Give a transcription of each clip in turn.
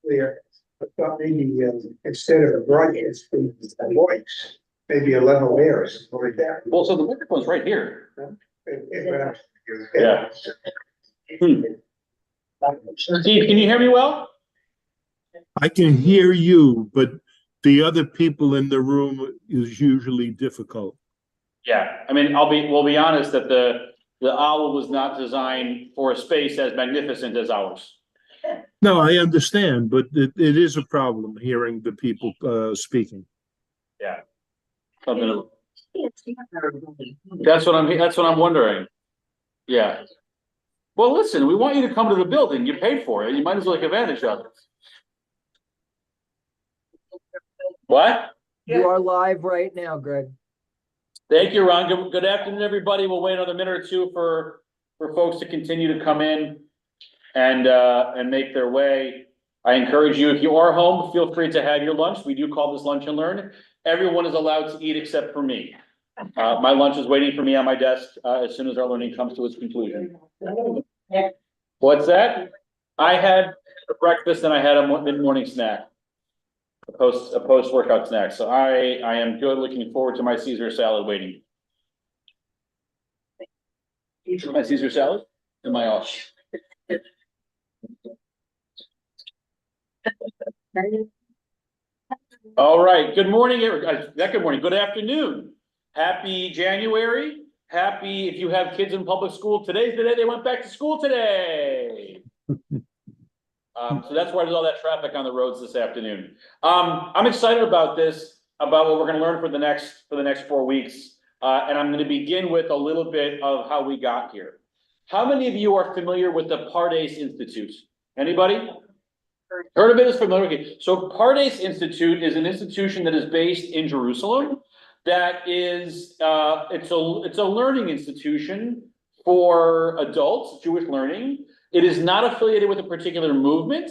clear. I thought maybe instead of a broadcast, a voice, maybe a level air or something like that. Well, so the microphone's right here. Yeah. Steve, can you hear me well? I can hear you, but the other people in the room is usually difficult. Yeah, I mean, we'll be honest that the owl was not designed for a space as magnificent as ours. No, I understand, but it is a problem hearing the people speaking. Yeah. That's what I'm wondering. Yeah. Well, listen, we want you to come to the building. You paid for it. You might as well take advantage of it. What? You are live right now, Greg. Thank you, Ron. Good afternoon, everybody. We'll wait another minute or two for folks to continue to come in and make their way. I encourage you, if you are home, feel free to have your lunch. We do call this lunch and learn. Everyone is allowed to eat except for me. My lunch is waiting for me on my desk as soon as our learning comes to its conclusion. What's that? I had a breakfast and I had a mid-morning snack, a post-workout snack. So I am good. Looking forward to my Caesar salad waiting. My Caesar salad? Am I off? All right. Good morning, good morning. Good afternoon. Happy January. Happy if you have kids in public school. Today's the day they went back to school today. So that's why there's all that traffic on the roads this afternoon. I'm excited about this, about what we're going to learn for the next 4 weeks. And I'm going to begin with a little bit of how we got here. How many of you are familiar with the Pardes Institute? Anybody? Heard of it? Is familiar? Okay. So Pardes Institute is an institution that is based in Jerusalem. That is, it's a learning institution for adults, Jewish learning. It is not affiliated with a particular movement,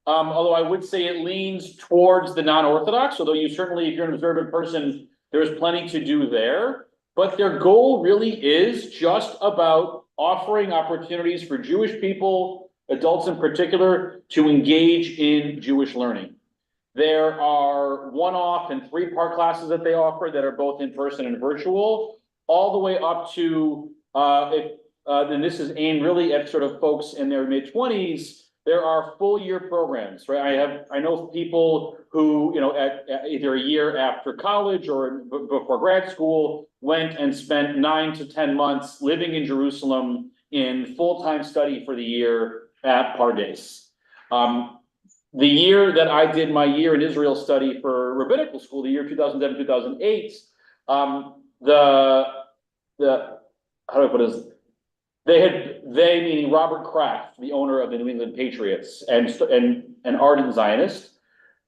although I would say it leans towards the non-Orthodox, although you certainly, if you're an observant person, there's plenty to do there. But their goal really is just about offering opportunities for Jewish people, adults in particular, to engage in Jewish learning. There are one-off and three-part classes that they offer that are both in person and virtual, all the way up to, and this is aimed really at sort of folks in their mid-20s. There are full-year programs, right? I know people who, at either a year after college or before grad school, went and spent 9 to 10 months living in Jerusalem in full-time study for the year at Pardes. The year that I did my year in Israel study for rabbinical school, the year 2007, 2008, how do I put this? They meaning Robert Kraft, the owner of the New England Patriots and an ardent Zionist,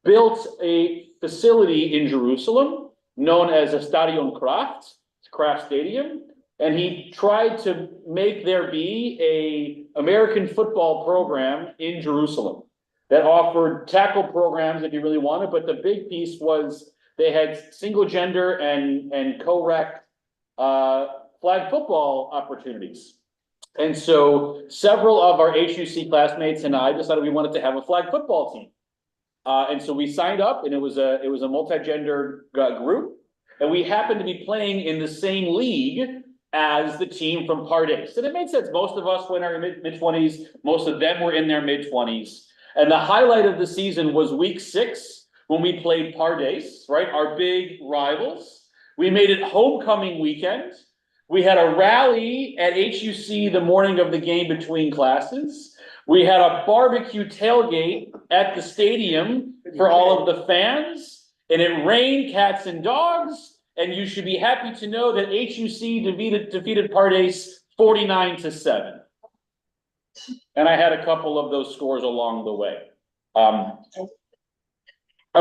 built a facility in Jerusalem known as a Stadion Kraft Stadium, and he tried to make there be a American football program in Jerusalem that offered tackle programs if you really wanted, but the big piece was they had single gender and co-rec flag football opportunities. And so several of our HUC classmates and I decided we wanted to have a flag football team. And so we signed up, and it was a multi-gender group, and we happened to be playing in the same league as the team from Pardes. And it made sense. Most of us were in our mid-20s. Most of them were in their mid-20s. And the highlight of the season was week 6 when we played Pardes, right? Our big rivals. We made it homecoming weekend. We had a rally at HUC the morning of the game between classes. We had a barbecue tailgate at the stadium for all of the fans. And it rained cats and dogs. And you should be happy to know that HUC defeated Pardes 49-7. And I had a couple of those scores along the way. I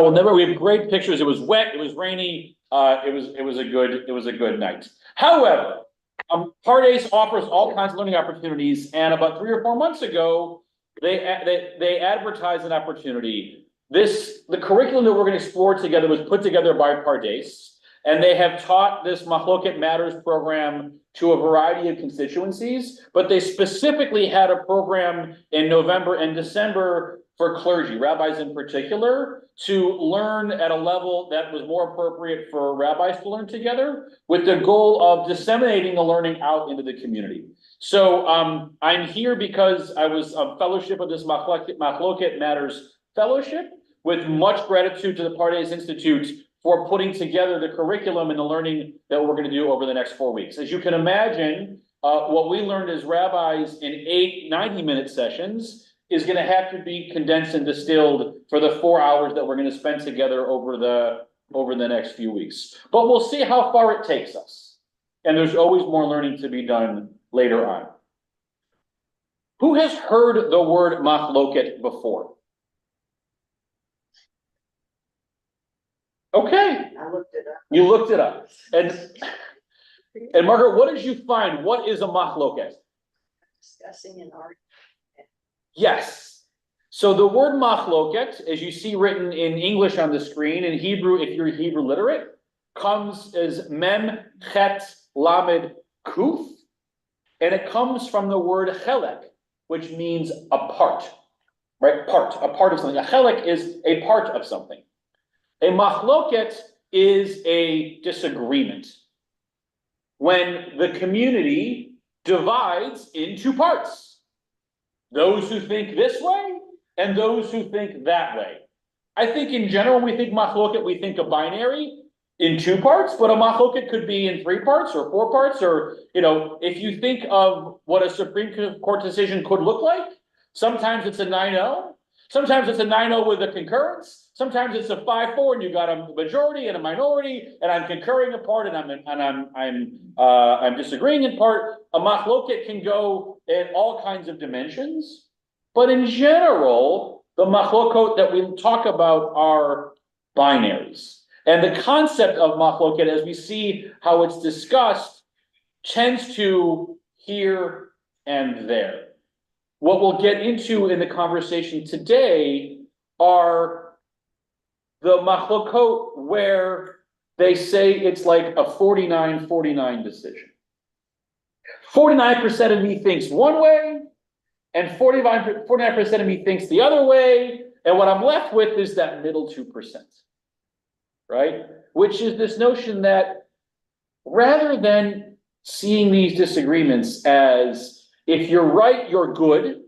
will never. We have great pictures. It was wet. It was rainy. It was a good night. However, Pardes offers all kinds of learning opportunities. And about 3 or 4 months ago, they advertised an opportunity. The curriculum that we're going to explore together was put together by Pardes, and they have taught this Mahloket Matters program to a variety of constituencies, but they specifically had a program in November and December for clergy, rabbis in particular, to learn at a level that was more appropriate for rabbis to learn together, with the goal of disseminating the learning out into the community. So I'm here because I was a fellowship of this Mahloket Matters fellowship, with much gratitude to the Pardes Institute for putting together the curriculum and the learning that we're going to do over the next 4 weeks. As you can imagine, what we learned as rabbis in 8 90-minute sessions is going to have to be condensed and distilled for the 4 hours that we're going to spend together over the next few weeks. But we'll see how far it takes us. And there's always more learning to be done later on. Who has heard the word mahloket before? Okay. I looked it up. You looked it up. And Margaret, what did you find? What is a mahloket? Discussing an argument. Yes. So the word mahloket, as you see written in English on the screen, in Hebrew, if you're Hebrew literate, comes as mem, chet, lamed, kuf, and it comes from the word chelek, which means a part, right? A part of something. A chelek is a part of something. A mahloket is a disagreement, when the community divides into parts. Those who think this way and those who think that way. I think in general, when we think mahloket, we think of binary in 2 parts, but a mahloket could be in 3 parts or 4 parts, or, if you think of what a Supreme Court decision could look like, sometimes it's a 9-0, sometimes it's a 9-0 with a concurrence, sometimes it's a 5-4 and you got a majority and a minority, and I'm concurring a part and I'm disagreeing in part. A mahloket can go in all kinds of dimensions, but in general, the machlokot that we talk about are binaries. And the concept of mahloket, as we see how it's discussed, tends to here and there. What we'll get into in the conversation today are the machlokot where they say it's like a 49-49 decision. 49% of me thinks one way, and 49% of me thinks the other way, and what I'm left with is that middle 2%, right? Which is this notion that rather than seeing these disagreements as if you're right, you're good,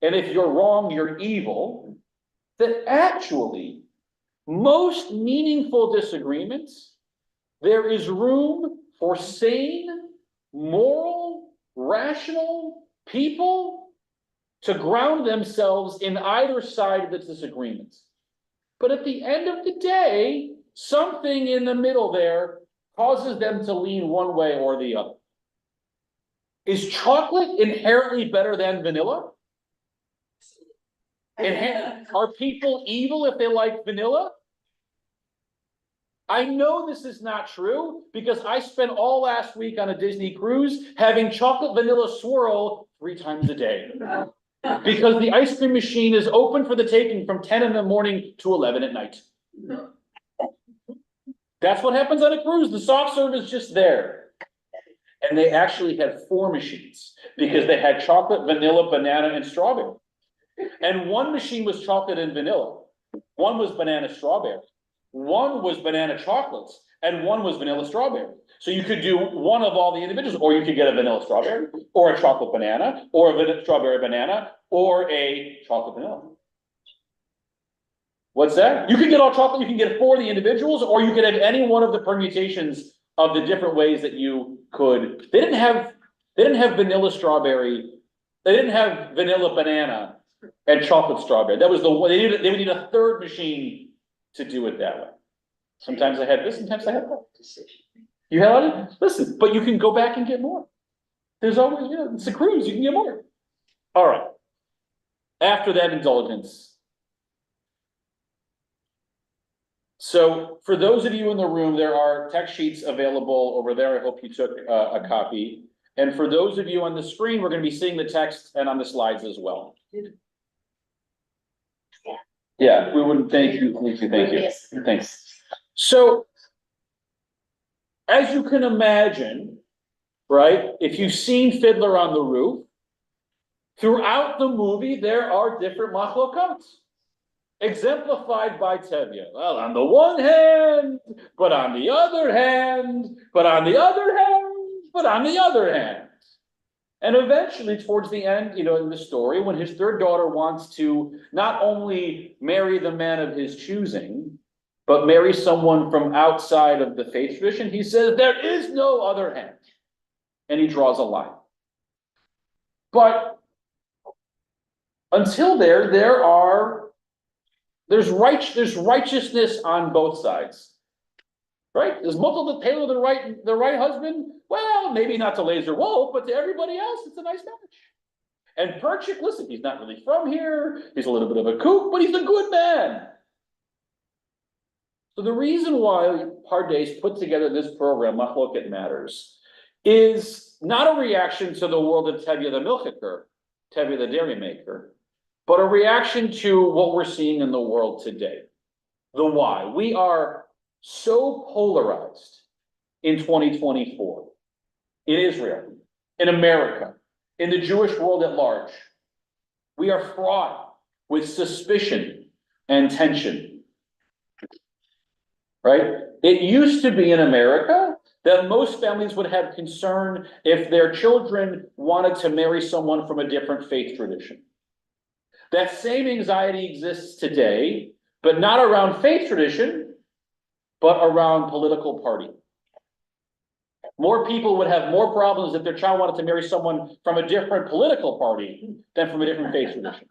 and if you're wrong, you're evil, that actually most meaningful disagreements, there is room for sane, moral, rational people to ground themselves in either side of the disagreement. But at the end of the day, something in the middle there causes them to lean one way or the other. Is chocolate inherently better than vanilla? Are people evil if they like vanilla? I know this is not true because I spent all last week on a Disney cruise having chocolate vanilla swirl 3 times a day. Because the ice cream machine is open for the taking from 10 in the morning to 11 at night. That's what happens on a cruise. The soft serve is just there. And they actually had 4 machines because they had chocolate, vanilla, banana, and strawberry. And one machine was chocolate and vanilla. One was banana strawberry. One was banana chocolates. And one was vanilla strawberry. So you could do one of all the individuals, or you could get a vanilla strawberry, or a chocolate banana, or a strawberry banana, or a chocolate vanilla. What's that? You can get all chocolate, you can get 4 of the individuals, or you could have any one of the permutations of the different ways that you could. They didn't have vanilla strawberry, they didn't have vanilla banana and chocolate strawberry. That was they would need a 3rd machine to do it that way. Sometimes I had this, sometimes I had that. You had it? Listen, but you can go back and get more. There's always, it's a cruise, you can get more. All right. After that indulgence. So for those of you in the room, there are text sheets available over there. I hope you took a copy. And for those of you on the screen, we're going to be seeing the text and on the slides as well. Yeah, we wouldn't thank you. Thank you. Thanks. So, as you can imagine, right, if you've seen Fiddler on the Roof, throughout the movie, there are different machlokots. exemplified by Tevye. Well, on the one hand, but on the other hand, but on the other hand, but on the other hand. And eventually, towards the end, in the story, when his third daughter wants to not only marry the man of his choosing, but marry someone from outside of the faith tradition, he says, there is no other hand. And he draws a line. But until there's righteousness on both sides. Right? Is Muttal Taylor the right husband? Well, maybe not to Laser Wolf, but to everybody else, it's a nice match. And Perchik, listen, he's not really from here. He's a little bit of a kook, but he's a good man. So the reason why Pardes put together this program, Mahloket Matters, is not a reaction to the world of Tevye the milchiker, Tevye the dairy maker, but a reaction to what we're seeing in the world today. The why. We are so polarized in 2024, in Israel, in America, in the Jewish world at large. We are fraught with suspicion and tension, right? It used to be in America that most families would have concern if their children wanted to marry someone from a different faith tradition. That same anxiety exists today, but not around faith tradition, but around political party. More people would have more problems if their child wanted to marry someone from a different political party than from a different faith tradition.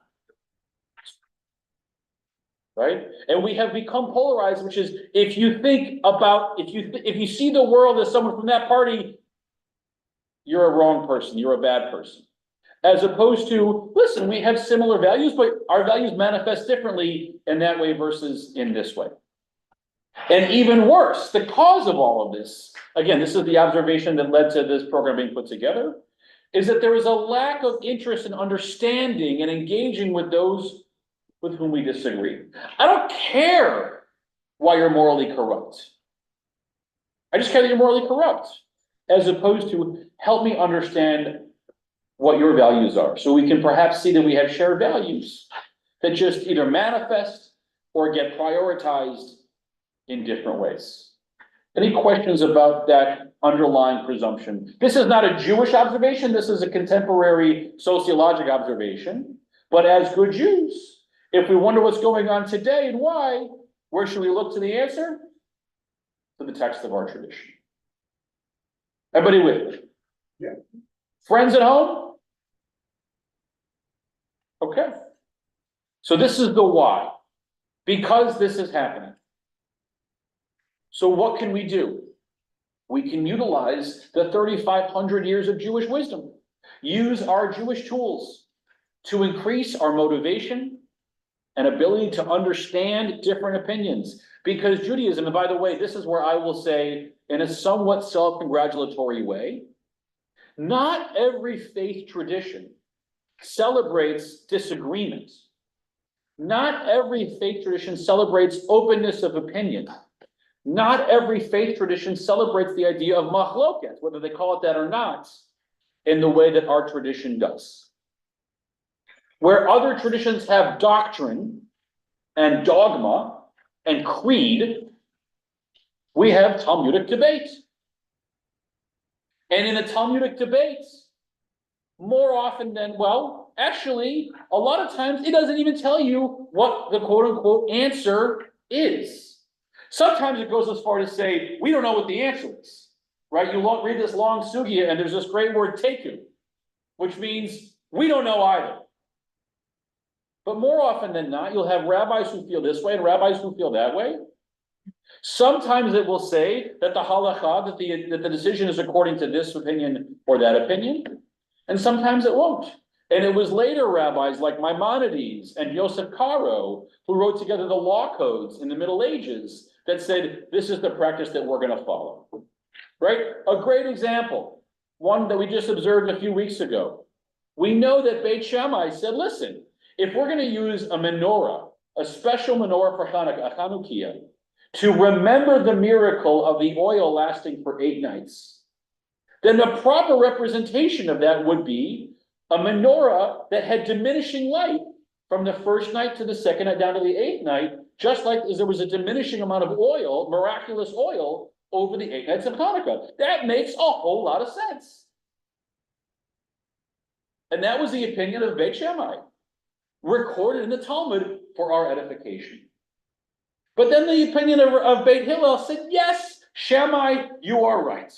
Right? And we have become polarized, which is if you see the world as someone from that party, you're a wrong person, you're a bad person. As opposed to, listen, we have similar values, but our values manifest differently in that way versus in this way. And even worse, the cause of all of this, again, this is the observation that led to this program being put together, is that there is a lack of interest in understanding and engaging with those with whom we disagree. I don't care why you're morally corrupt. I just care that you're morally corrupt, as opposed to help me understand what your values are. So we can perhaps see that we have shared values that just either manifest or get prioritized in different ways. Any questions about that underlying presumption? This is not a Jewish observation. This is a contemporary sociologic observation. But as good Jews, if we wonder what's going on today and why, where should we look to the answer? To the text of our tradition. Everybody with me? Yeah. Friends at home? Okay. So this is the why. Because this is happening. So what can we do? We can utilize the 3,500 years of Jewish wisdom. Use our Jewish tools to increase our motivation and ability to understand different opinions. Because Judaism, and by the way, this is where I will say, in a somewhat self-congratulatory way, not every faith tradition celebrates disagreement. Not every faith tradition celebrates openness of opinion. Not every faith tradition celebrates the idea of mahloket, whether they call it that or not, in the way that our tradition does. Where other traditions have doctrine and dogma and creed, we have Talmudic debate. And in a Talmudic debate, more often than, well, actually, a lot of times it doesn't even tell you what the quote-unquote answer is. Sometimes it goes as far as to say, we don't know what the answer is, right? You read this long sugya and there's this great word teku, which means we don't know either. But more often than not, you'll have rabbis who feel this way and rabbis who feel that way. Sometimes it will say that the halakha, that the decision is according to this opinion or that opinion. And sometimes it won't. And it was later rabbis like Maimonides and Yosef Karo who wrote together the law codes in the Middle Ages that said, this is the practice that we're going to follow, right? A great example, one that we just observed a few weeks ago. We know that Beit Shammai said, listen, if we're going to use a menorah, a special menorah for Hanukkah, a Chanukiah, to remember the miracle of the oil lasting for 8 nights, then the proper representation of that would be a menorah that had diminishing light from the first night to the second night down to the eighth night, just like as there was a diminishing amount of oil, miraculous oil, over the 8 nights of Hanukkah. That makes a whole lot of sense. And that was the opinion of Beit Shammai, recorded in the Talmud for our edification. But then the opinion of Beit Hillel said, yes, Shammai, you are right.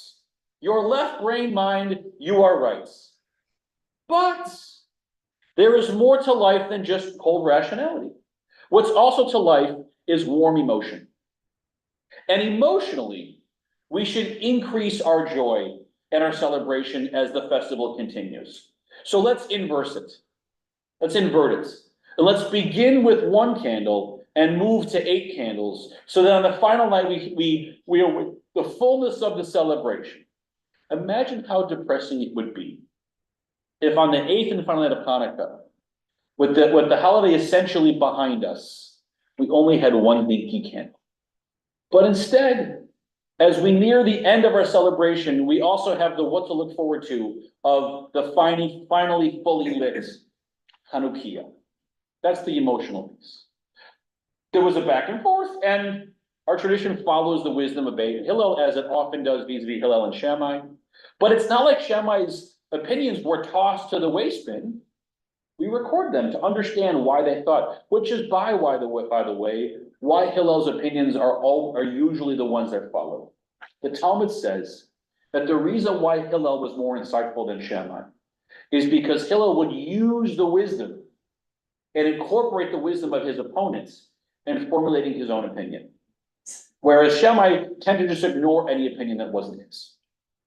Your left brain mind, you are right. But there is more to life than just cold rationality. What's also to life is warm emotion. And emotionally, we should increase our joy and our celebration as the festival continues. So let's inverse it. Let's invert it. And let's begin with 1 candle and move to 8 candles, so that on the final night we are with the fullness of the celebration. Imagine how depressing it would be if on the 8th and final night of Hanukkah, with the holiday essentially behind us, we only had 1 leaky candle. But instead, as we near the end of our celebration, we also have the what to look forward to of the finally fully lit Hanukkah. That's the emotional piece. There was a back and forth, and our tradition follows the wisdom of Beit Hillel, as it often does vis-a-vis Hillel and Shammai. But it's not like Shammai's opinions were tossed to the waste bin. We record them to understand why they thought, which is by the way, why Hillel's opinions are usually the ones that follow. The Talmud says that the reason why Hillel was more insightful than Shammai is because Hillel would use the wisdom and incorporate the wisdom of his opponents in formulating his own opinion. Whereas Shammai tended to just ignore any opinion that wasn't his.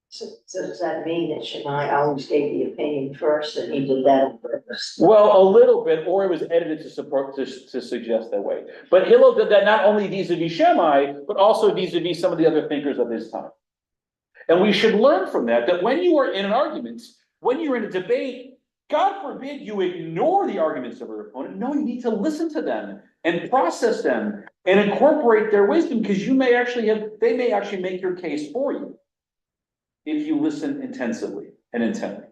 So does that mean that Shammai always gave the opinion first and he did that on purpose? Well, a little bit, or it was edited to suggest that way. But Hillel did that not only vis-a-vis Shammai, but also vis-a-vis some of the other thinkers of his time. And we should learn from that when you are in an argument, when you're in a debate, God forbid you ignore the arguments of your opponent. No, you need to listen to them and process them and incorporate their wisdom, because they may actually make your case for you if you listen intensively and intently.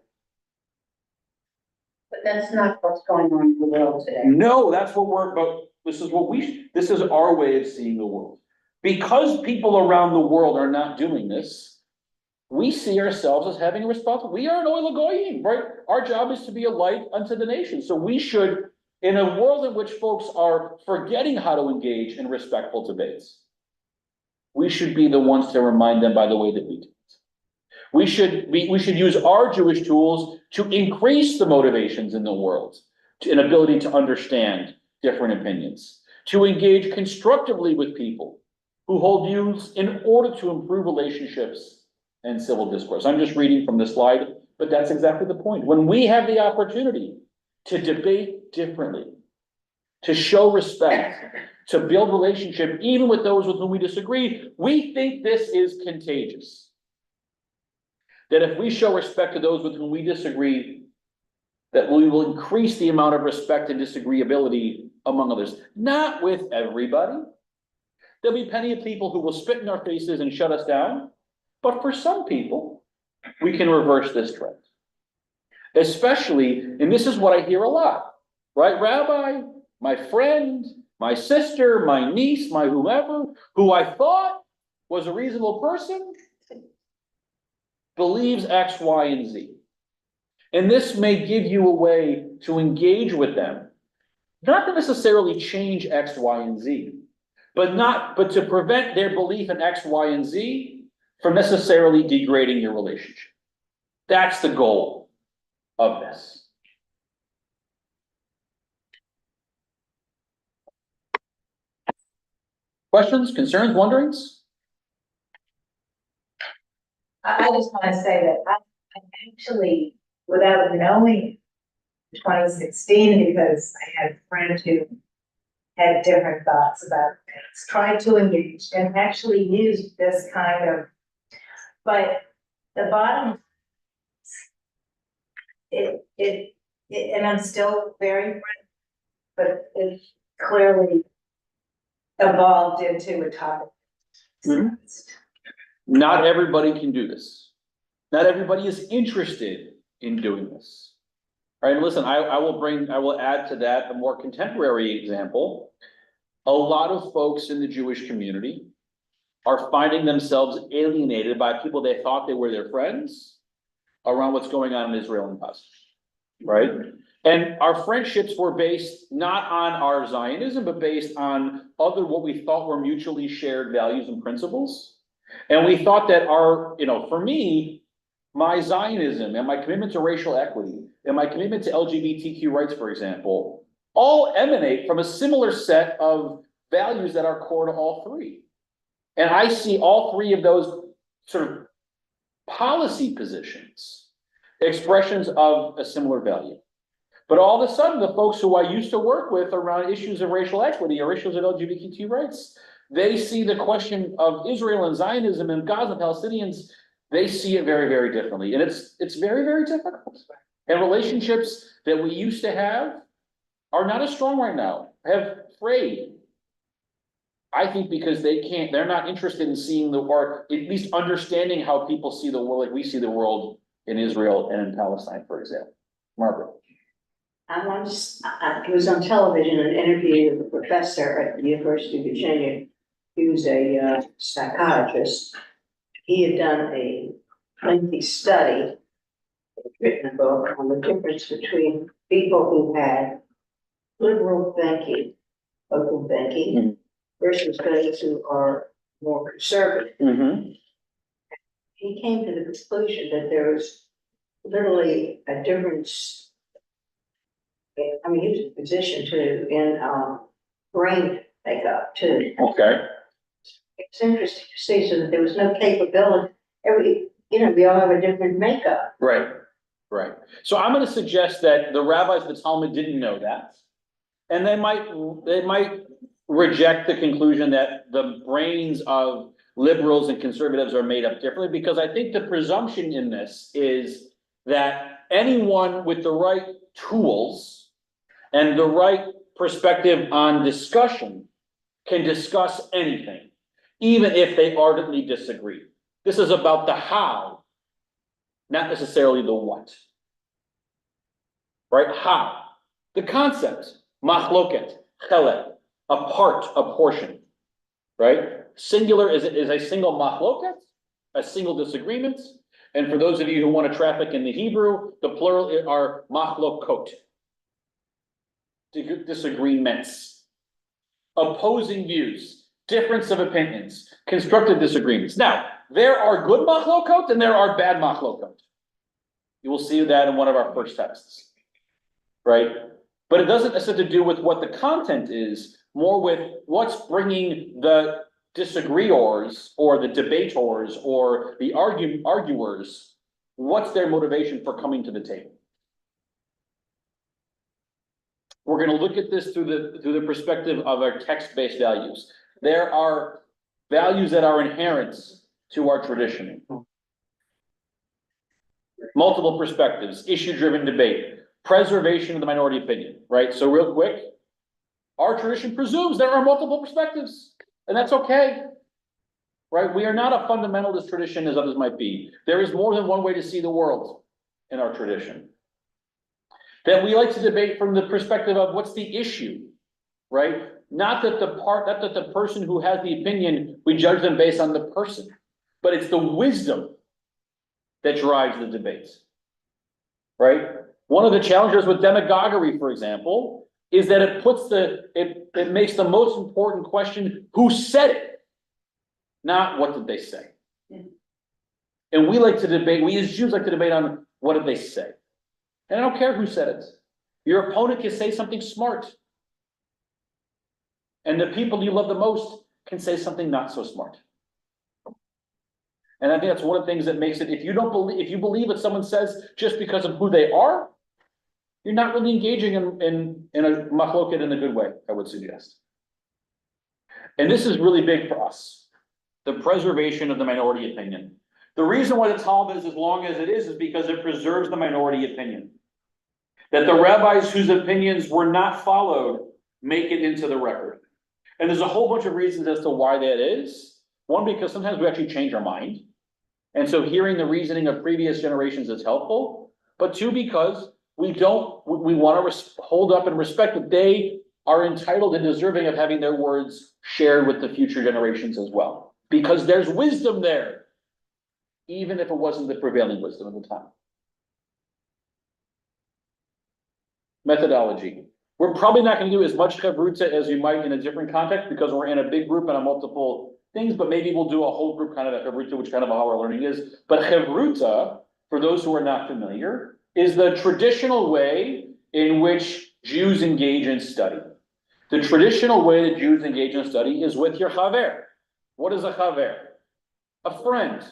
But that's not what's going on in the world today. No, that's what we're about. This is our way of seeing the world. Because people around the world are not doing this, we see ourselves as having a responsibility. We are an oil goyim, right? Our job is to be a light unto the nation. So we should, in a world in which folks are forgetting how to engage in respectful debates, we should be the ones to remind them by the way that we do it. We should use our Jewish tools to increase the motivations in the world, an ability to understand different opinions, to engage constructively with people who hold views in order to improve relationships and civil discourse. I'm just reading from the slide, but that's exactly the point. When we have the opportunity to debate differently, to show respect, to build relationship, even with those with whom we disagree, we think this is contagious. That if we show respect to those with whom we disagree, that we will increase the amount of respect and disagreeability among others. Not with everybody. There'll be plenty of people who will spit in our faces and shut us down. But for some people, we can reverse this trend. Especially, and this is what I hear a lot, right? Rabbi, my friend, my sister, my niece, my whoever, who I thought was a reasonable person, believes X, Y, and Z. And this may give you a way to engage with them, not to necessarily change X, Y, and Z, but to prevent their belief in X, Y, and Z from necessarily degrading your relationship. That's the goal of this. Questions, concerns, wonderings? I just want to say that I actually, without knowing 2016, because I had a friend who had different thoughts about things, tried to engage and actually used this kind of, but the bottom, and I'm still very friendly, but it clearly evolved into a topic. Mm-hmm. Not everybody can do this. Not everybody is interested in doing this. All right, listen, I will add to that a more contemporary example. A lot of folks in the Jewish community are finding themselves alienated by people they thought they were their friends around what's going on in Israel and Palestine, right? And our friendships were based not on our Zionism, but based on other what we thought were mutually shared values and principles. And we thought that for me, my Zionism and my commitment to racial equity and my commitment to LGBTQ rights, for example, all emanate from a similar set of values that are core to all three. And I see all three of those sort of policy positions, expressions of a similar value. But all of a sudden, the folks who I used to work with around issues of racial equity or issues of LGBTQ rights, they see the question of Israel and Zionism and Gaza and Palestinians, they see it very, very differently. And it's very, very difficult. And relationships that we used to have are not as strong right now, have frayed. I think because they're not interested in seeing or at least understanding how people see the world, like we see the world in Israel and in Palestine, for example. Margaret. I was on television, an interview with a professor at the University of Virginia. He was a psychiatrist. He had done a lengthy study, written a book on the difference between people who had liberal thinking, open thinking, versus those who are more conservative. Mm-hmm. He came to the conclusion that there was literally a difference. I mean, he was in a position to in brain makeup too. Okay. It's interesting to see so that there was no capability. We all have a different makeup. Right. Right. So I'm going to suggest that the rabbis of the Talmud didn't know that, and they might reject the conclusion that the brains of liberals and conservatives are made up differently, because I think the presumption in this is that anyone with the right tools and the right perspective on discussion can discuss anything, even if they ardently disagree. This is about the how, not necessarily the what. Right? How. The concept, mahloket, chelek, a part, a portion. Right? Singular is a single mahloket, a single disagreement. And for those of you who want to traffic in the Hebrew, the plural are machlokot. Disagreements, opposing views, difference of opinions, constructive disagreements. Now, there are good machlokot and there are bad machlokot. You will see that in one of our first texts, right? But it doesn't necessarily do with what the content is, more with what's bringing the disagreeors or the debaters or the arguers, what's their motivation for coming to the table. We're going to look at this through the perspective of our text-based values. There are values that are inherent to our tradition. Multiple perspectives, issue-driven debate, preservation of the minority opinion, right? So real quick, our tradition presumes there are multiple perspectives, and that's okay, right? We are not a fundamentalist tradition as others might be. There is more than one way to see the world in our tradition. That we like to debate from the perspective of what's the issue, not that the person who has the opinion, we judge them based on the person, but it's the wisdom that drives the debate, right? One of the challenges with demagoguery, for example, is that it makes the most important question, who said it, not what did they say. And we as Jews like to debate on what did they say. And I don't care who said it. Your opponent can say something smart. And the people you love the most can say something not so smart. And I think that's one of the things that makes it, if you believe what someone says just because of who they are, you're not really engaging in a mahloket in a good way, I would suggest. And this is really big for us, the preservation of the minority opinion. The reason why the Talmud is as long as it is because it preserves the minority opinion. That the rabbis whose opinions were not followed make it into the record. And there's a whole bunch of reasons as to why that is. One, because sometimes we actually change our mind. And so hearing the reasoning of previous generations is helpful. But two, because we want to hold up and respect that they are entitled and deserving of having their words shared with the future generations as well. Because there's wisdom there, even if it wasn't the prevailing wisdom of the time. Methodology. We're probably not going to do as much chavruta as we might in a different context because we're in a big group and on multiple things, but maybe we'll do a whole group kind of a chavruta, which kind of how our learning is. But chavruta, for those who are not familiar, is the traditional way in which Jews engage in study. The traditional way that Jews engage in study is with your chaver. What is a chaver? A friend.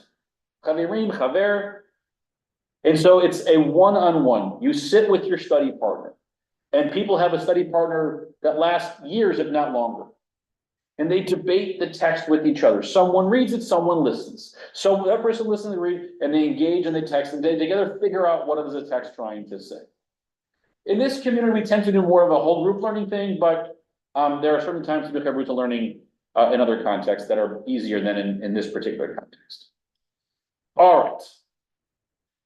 Chaverim, chaver. And so it's a one-on-one. You sit with your study partner. And people have a study partner that lasts years, if not longer. And they debate the text with each other. Someone reads it, someone listens. So that person listens and reads, and they engage and they text, and they together figure out what is the text trying to say. In this community, we tend to do more of a whole group learning thing, but there are certain times to do chavruta learning in other contexts that are easier than in this particular context. All right.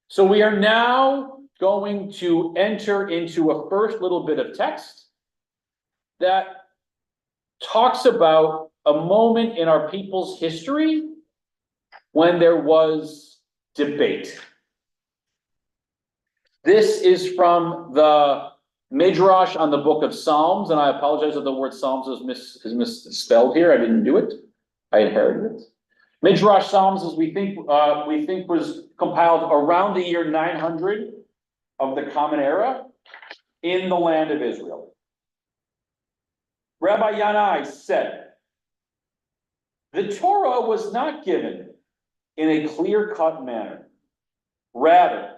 So we are now going to enter into a first little bit of text that talks about a moment in our people's history when there was debate. This is from the Midrash on the book of Psalms, and I apologize if the word Psalms is misspelled here. I didn't do it. I inherited it. Midrash Psalms, as we think was compiled around the year 900 of the Common Era in the land of Israel. Rabbi Yanai said, the Torah was not given in a clear-cut manner. Rather,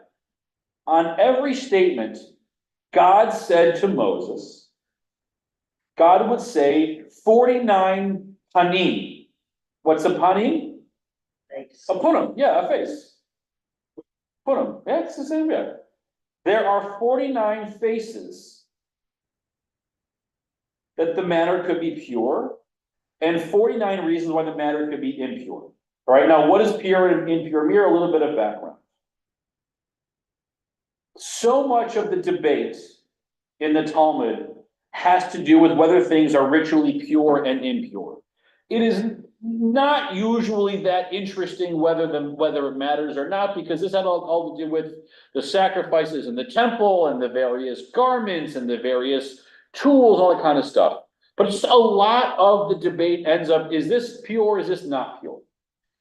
on every statement God said to Moses, God would say 49 panim. What's a panim? A punim, yeah, a face. Punim, yeah, it's the same, yeah. There are 49 faces that the matter could be pure, and 49 reasons why the matter could be impure. All right, now what is pure and impure? Here, a little bit of background. So much of the debate in the Talmud has to do with whether things are ritually pure and impure. It is not usually that interesting whether it matters or not, because this had all to do with the sacrifices in the temple and the various garments and the various tools, all that kind of stuff. But it's a lot of the debate ends up, is this pure, is this not pure?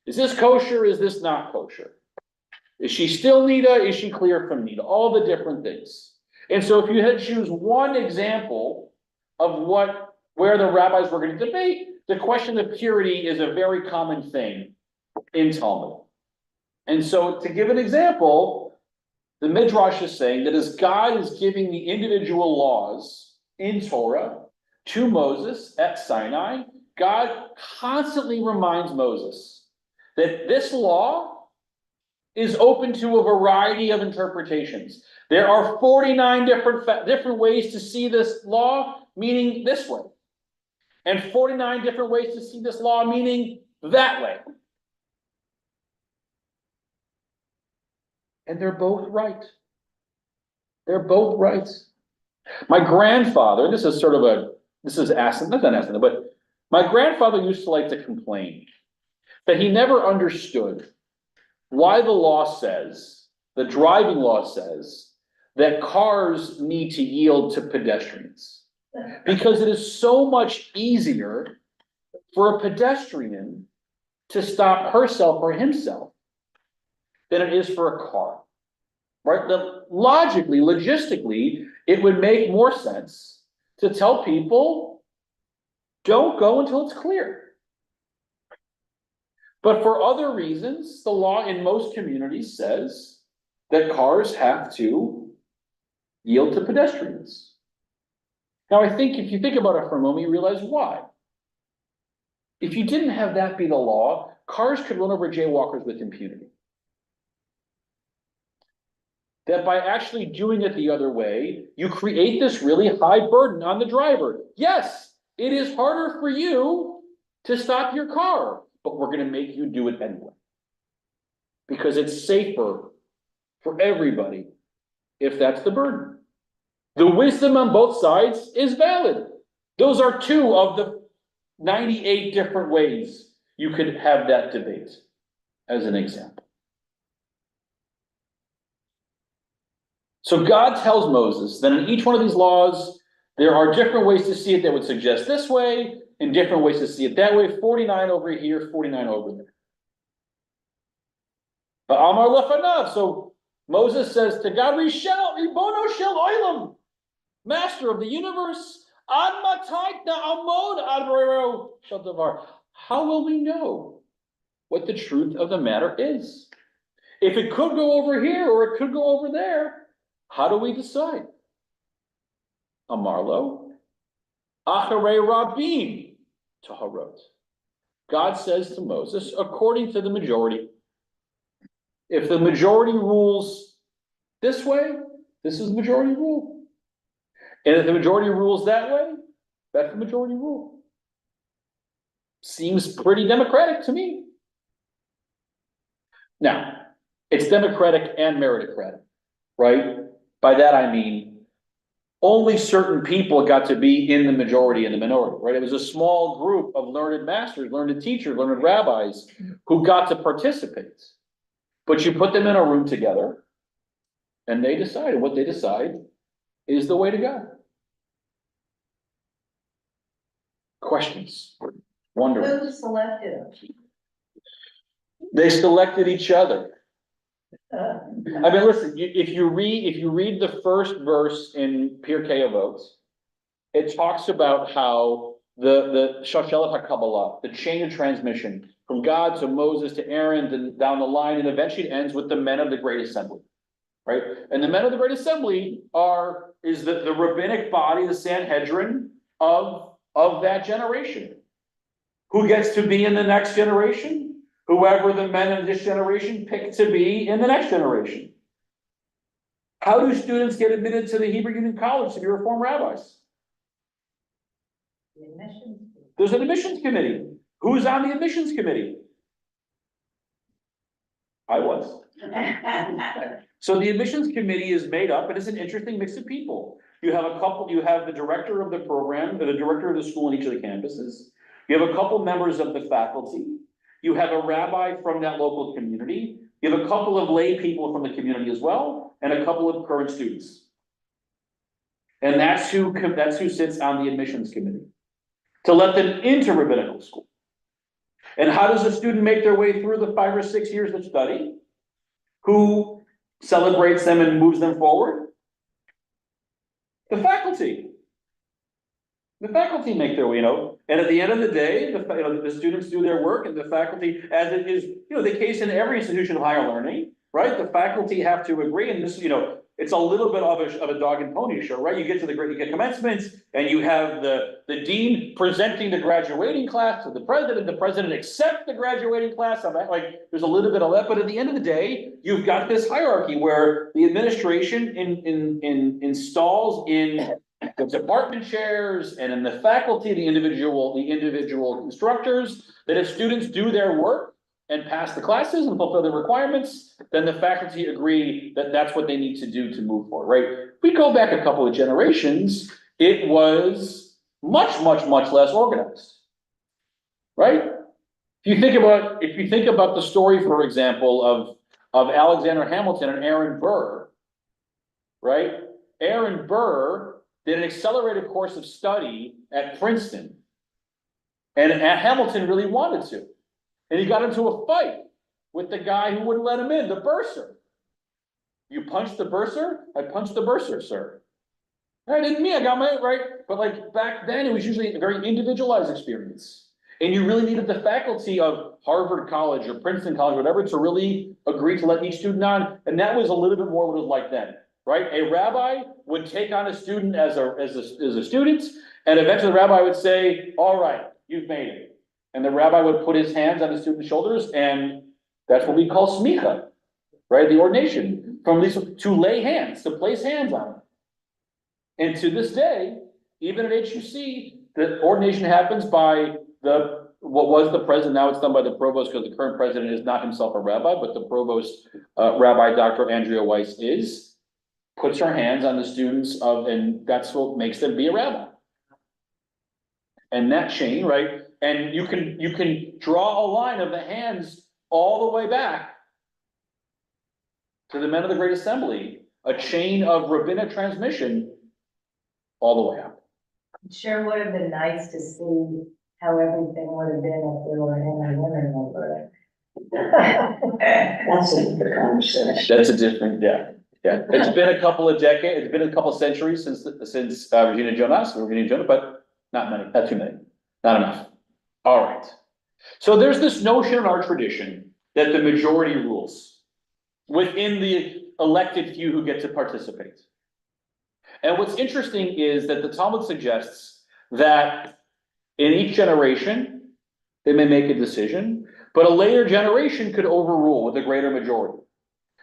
Is this kosher, is this not kosher? Is she still Nida, is she clear from Nida? All the different things. And so if you had to choose one example of where the rabbis were going to debate, the question of purity is a very common thing in Talmud. And so to give an example, the Midrash is saying that as God is giving the individual laws in Torah to Moses at Sinai, God constantly reminds Moses that this law is open to a variety of interpretations. There are 49 different ways to see this law, meaning this way. And 49 different ways to see this law, meaning that way. And they're both right. They're both right. My grandfather, this is asinine, but my grandfather used to like to complain that he never understood why the law says, the driving law says, that cars need to yield to pedestrians. Because it is so much easier for a pedestrian to stop herself or himself than it is for a car, right? Logically, logistically, it would make more sense to tell people, don't go until it's clear. But for other reasons, the law in most communities says that cars have to yield to pedestrians. Now, I think if you think about it for a moment, you realize why. If you didn't have that be the law, cars could run over jaywalkers with impunity. That by actually doing it the other way, you create this really high burden on the driver. Yes, it is harder for you to stop your car, but we're going to make you do it anyway. Because it's safer for everybody if that's the burden. The wisdom on both sides is valid. Those are two of the 98 different ways you could have that debate, as an example. So God tells Moses that in each one of these laws, there are different ways to see it that would suggest this way, and different ways to see it that way. 49 over here, 49 over there. But Amar lefanav. So Moses says to God, Ribono shel olam, Master of the universe, ad matai na'amod ad borero shel davar. How will we know what the truth of the matter is? If it could go over here or it could go over there, how do we decide? Amarlo, acharei rabim taharot. God says to Moses, according to the majority. If the majority rules this way, this is the majority rule. And if the majority rules that way, that's the majority rule. Seems pretty democratic to me. Now, it's democratic and meritocratic, right? By that I mean, only certain people got to be in the majority and the minority, right? It was a small group of learned masters, learned teachers, learned rabbis who got to participate. But you put them in a room together and they decide, and what they decide is the way to go. Questions? Wondering. Who selected them? They selected each other. I mean, listen, if you read the first verse in Pirkei Avot, it talks about how the Shoshelet HaKabbalah, the chain of transmission from God to Moses to Aaron and down the line, and eventually it ends with the men of the Great Assembly, right? And the men of the Great Assembly is the rabbinic body, the Sanhedrin of that generation. Who gets to be in the next generation? Whoever the men of this generation pick to be in the next generation. How do students get admitted to the Hebrew Union College to be Reform rabbis? The admissions. There's an admissions committee. Who's on the admissions committee? I was. So the admissions committee is made up, and it's an interesting mix of people. You have the director of the program, the director of the school in each of the campuses. You have a couple members of the faculty. You have a rabbi from that local community. You have a couple of lay people from the community as well, and a couple of current students. And that's who sits on the admissions committee to let them into rabbinical school. And how does a student make their way through the 5 or 6 years of study? Who celebrates them and moves them forward? The faculty. The faculty make their way, and at the end of the day, the students do their work, and the faculty, as it is, the case in every institution of higher learning, right? The faculty have to agree, and this, it's a little bit of a dog and pony show, right? You get commencements, and you have the dean presenting the graduating class to the president accepts the graduating class. There's a little bit of that, but at the end of the day, you've got this hierarchy where the administration installs in the department chairs and in the faculty, the individual instructors, that if students do their work and pass the classes and fulfill the requirements, then the faculty agree that that's what they need to do to move forward, right? If we go back a couple of generations, it was much, much, much less organized, right? If you think about the story, for example, of Alexander Hamilton and Aaron Burr, right? Aaron Burr did an accelerated course of study at Princeton, and Hamilton really wanted to. And he got into a fight with the guy who wouldn't let him in, the bursar. You punched the bursar? I punched the bursar, sir. I didn't mean I got my right. But back then, it was usually a very individualized experience. And you really needed the faculty of Harvard College or Princeton College, whatever, to really agree to let each student on. And that was a little bit more what it was like then, right? A rabbi would take on a student as a student, and eventually the rabbi would say, all right, you've made it. And the rabbi would put his hands on the student's shoulders, and that's what we call smicha, right? The ordination, from these to lay hands, to place hands on them. And to this day, even at HUC, the ordination happens by what was the president, now it's done by the provost, because the current president is not himself a rabbi, but the provost, Rabbi Dr. Andrea Weiss is. puts her hands on the students and that's what makes them be a rabbi. And that chain, right? And you can draw a line of the hands all the way back to the men of the Great Assembly, a chain of rabbinic transmission all the way up. It sure would have been nice to see how everything would have been if there were any women over it. That's a good conversation. That's a different, yeah. It's been a couple of decades, it's been a couple of centuries since Regina Jonas, but not many, not too many, not enough. All right. So there's this notion in our tradition that the majority rules within the elected few who get to participate. And what's interesting is that the Talmud suggests that in each generation, they may make a decision, but a later generation could overrule with a greater majority.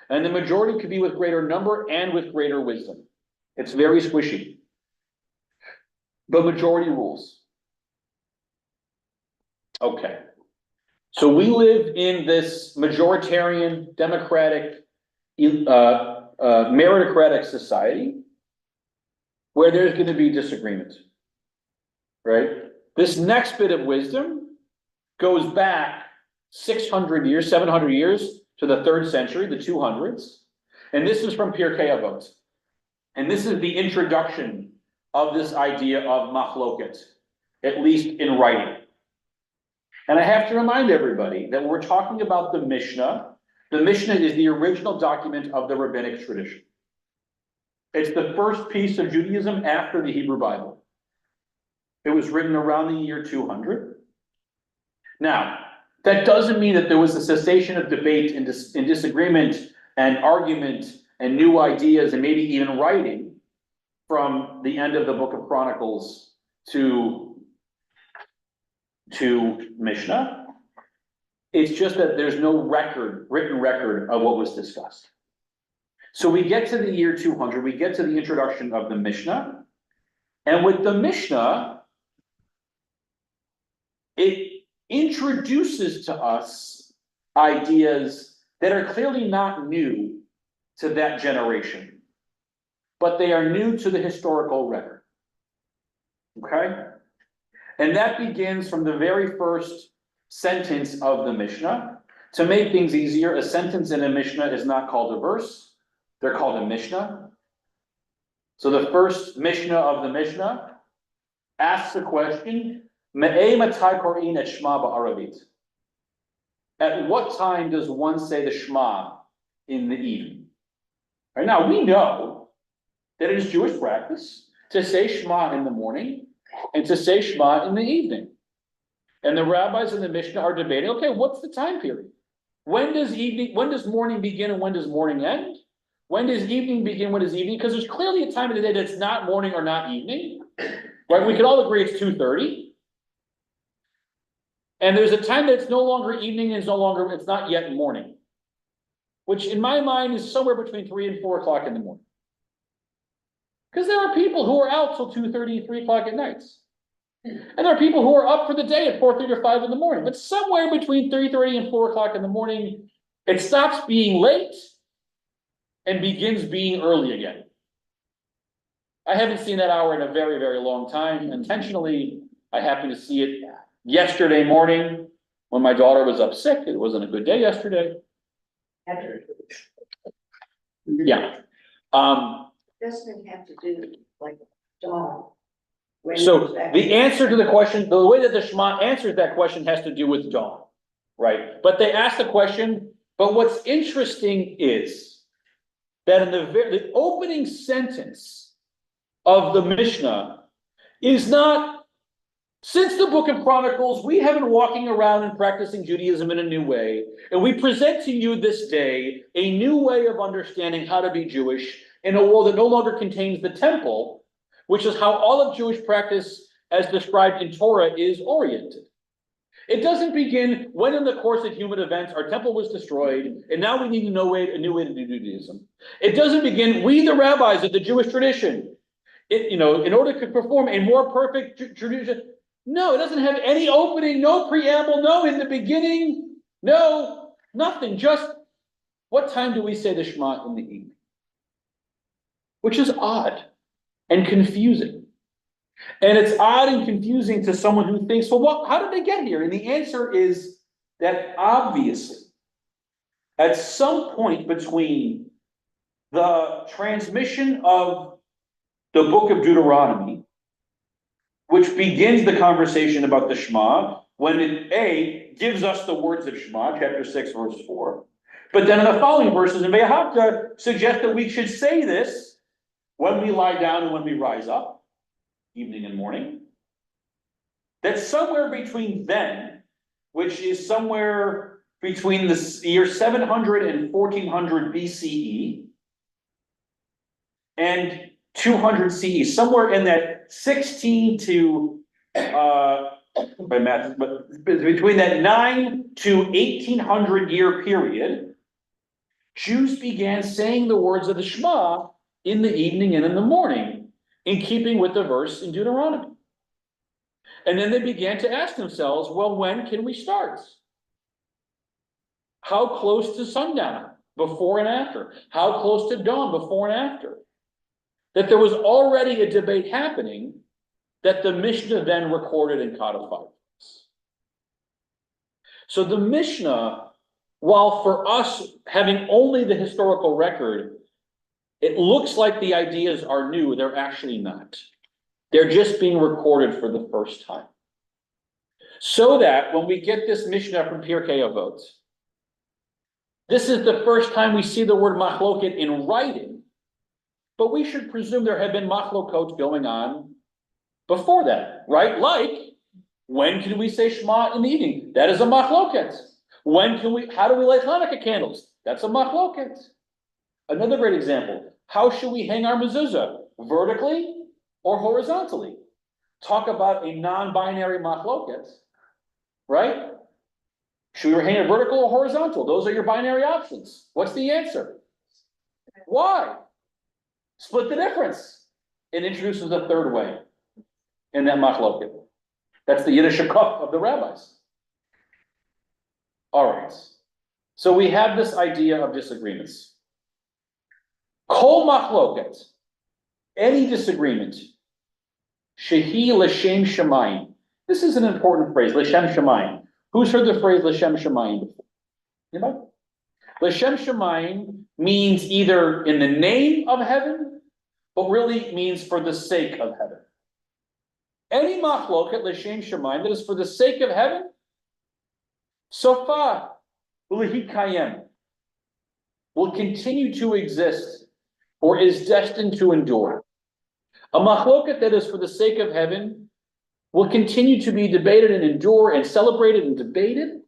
And the majority could be with greater number and with greater wisdom. It's very squishy. But majority rules. Okay. So we live in this majoritarian, democratic, meritocratic society where there's going to be disagreement, right? This next bit of wisdom goes back 600 years, 700 years to the 3rd century, the 200s. And this is from Pirkei Avot. And this is the introduction of this idea of Mahloket, at least in writing. And I have to remind everybody that when we're talking about the Mishna is the original document of the rabbinic tradition. It's the first piece of Judaism after the Hebrew Bible. It was written around the year 200. Now, that doesn't mean that there was a cessation of debate and disagreement and argument and new ideas and maybe even writing from the end of the Book of Chronicles to Mishna. It's just that there's no written record of what was discussed. So we get to the year 200, we get to the introduction of the Mishna, and with the Mishna, it introduces to us ideas that are clearly not new to that generation, but they are new to the historical record. Okay? And that begins from the very first sentence of the Mishnah. To make things easier, a sentence in a Mishnah is not called a verse, they're called a Mishnah. So the first Mishnah of the Mishnah asks the question, Me'ei matai kor'in et Shema ba'aravit? At what time does one say the Shema in the evening? Right now, we know that it is Jewish practice to say Shema in the morning and to say Shema in the evening. And the rabbis in the Mishnah are debating, okay, what's the time period? When does morning begin and when does morning end? When does evening begin, when does evening? Because there's clearly a time of the day that's not morning or not evening. Right? We can all agree it's 2:30. And there's a time that's no longer evening and it's not yet morning. Which in my mind is somewhere between 3 and 4 o'clock in the morning. Because there are people who are out till 2:30, 3 o'clock at nights. And there are people who are up for the day at 4:30 or 5 in the morning. But somewhere between 3:30 and 4 o'clock in the morning, it stops being late and begins being early again. I haven't seen that hour in a very, very long time. Intentionally, I happened to see it yesterday morning when my daughter was up sick. It wasn't a good day yesterday. Yeah. Doesn't have to do like dawn. So the answer to the question, the way that the Shema answers that question has to do with dawn, right? But they ask the question, but what's interesting is that in the opening sentence of the Mishnah is not, since the Book of Chronicles, we have been walking around and practicing Judaism in a new way, and we present to you this day a new way of understanding how to be Jewish in a world that no longer contains the temple, which is how all of Jewish practice as described in Torah is oriented. It doesn't begin when in the course of human events our temple was destroyed and now we need a new way to do Judaism. It doesn't begin, we the rabbis of the Jewish tradition, in order to perform a more perfect tradition. No, it doesn't have any opening, no preamble, no in the beginning, no, nothing. Just what time do we say the Shema in the evening? which is odd and confusing. And it's odd and confusing to someone who thinks, well, how did they get here? And the answer is that obviously, at some point between the transmission of the book of Deuteronomy, which begins the conversation about the Shema, when it gives us the words of Shema, chapter 6, verse 4. But then in the following verses in Vayahaka suggest that we should say this when we lie down and when we rise up, evening and morning. That somewhere between then, which is somewhere between the year 700 and 1400 BCE and 200 CE, somewhere in that 16 to, by math, but between that 9 to 1800 year period, Jews began saying the words of the Shema in the evening and in the morning, in keeping with the verse in Deuteronomy. And then they began to ask themselves, well, when can we start? How close to sundown, before and after? How close to dawn, before and after? That there was already a debate happening that the Mishnah then recorded and codified. So the Mishnah, while for us having only the historical record, it looks like the ideas are new, they're actually not. They're just being recorded for the first time. So that when we get this Mishnah from Pirkei Avot, this is the first time we see the word Mahloket in writing, but we should presume there have been Machlokot going on before that, right? Like, when can we say Shema in the evening? That is a Mahloket. How do we light Hanukkah candles? That's a Mahloket. Another great example, how should we hang our mezuzah? Vertically or horizontally? Talk about a non-binary Mahloket, right? Should we hang it vertical or horizontal? Those are your binary options. What's the answer? Why? Split the difference. It introduces a third way in that Mahloket. That's the Yiddish kuf of the rabbis. All right. So we have this idea of disagreements. Kol Mahloket, any disagreement, shehi l'shem shamayim. This is an important phrase, l'shem shamayim. Who's heard the phrase l'shem shamayim before? Anybody? L'shem shamayim means either in the name of heaven, but really means for the sake of heaven. Any machloket l'shem shamayim that is for the sake of heaven, sofa u'lehikayem, will continue to exist or is destined to endure. A machloket that is for the sake of heaven will continue to be debated and endure and celebrated and debated.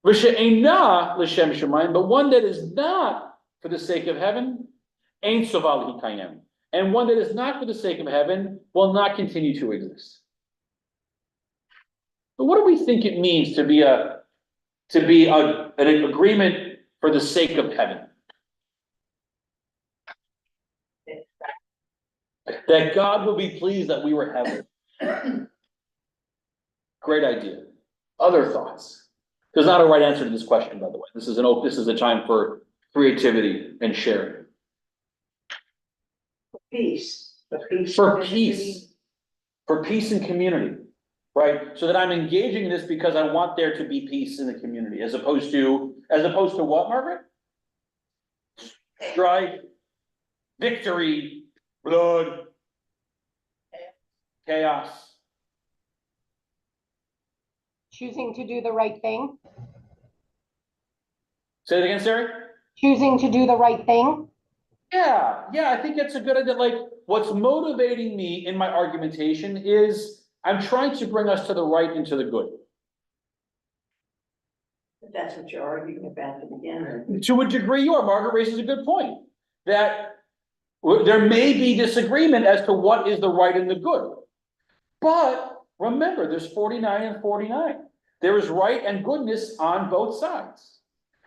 V'she'ena l'shem shamayim, but one that is not for the sake of heaven, ein soval hikayem, and one that is not for the sake of heaven will not continue to exist. But what do we think it means to be an agreement for the sake of heaven? That God will be pleased that we were heaven. Great idea. Other thoughts? There's not a right answer to this question, by the way. This is a time for creativity and sharing. Peace. For peace. For peace and community. Right? So that I'm engaging in this because I want there to be peace in the community, as opposed to what, Margaret? Strife, victory, blood, chaos. Choosing to do the right thing. Say it again, Sarah? Choosing to do the right thing. Yeah, I think that's a good idea. Like, what's motivating me in my argumentation is I'm trying to bring us to the right and to the good. That's what you're arguing about to begin with. To a degree, you are. Margaret raises a good point. That there may be disagreement as to what is the right and the good. But remember, there's 49 and 49. There is right and goodness on both sides.